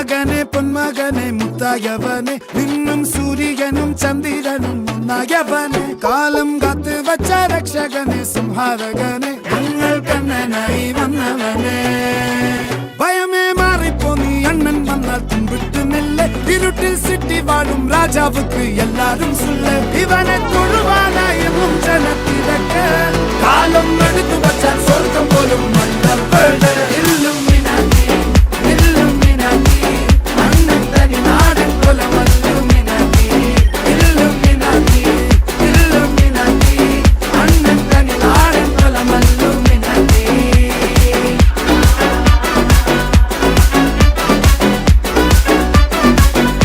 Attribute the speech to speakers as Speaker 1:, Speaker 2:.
Speaker 1: മകനെ പൊന്മകനെ മുത്തായവനെ നിന്നും സൂര്യനും ചന്ദ്രനും ഒന്നായവനെ കാലം കാത്ത് വച്ച രക്ഷകനെ സംഹാരകനെ ഞങ്ങൾ കണ്ണനായി വന്നവനെ ഭയമേ മാറിപ്പോ നീ അണ്ണൻ വന്നാൽ തുമ്പിട്ട് നെല്ല് ഇരുട്ടിൽ സിറ്റി വാഴും രാജാവുക്ക് എല്ലാരും സുല്ല് ഇവനെ തൊഴുവാനായി എന്നും ജനത്തിരക്ക് കാലം എടുത്തു വച്ചാൽ സ്വർഗം പോലും മണ്ണ ഇല്ലും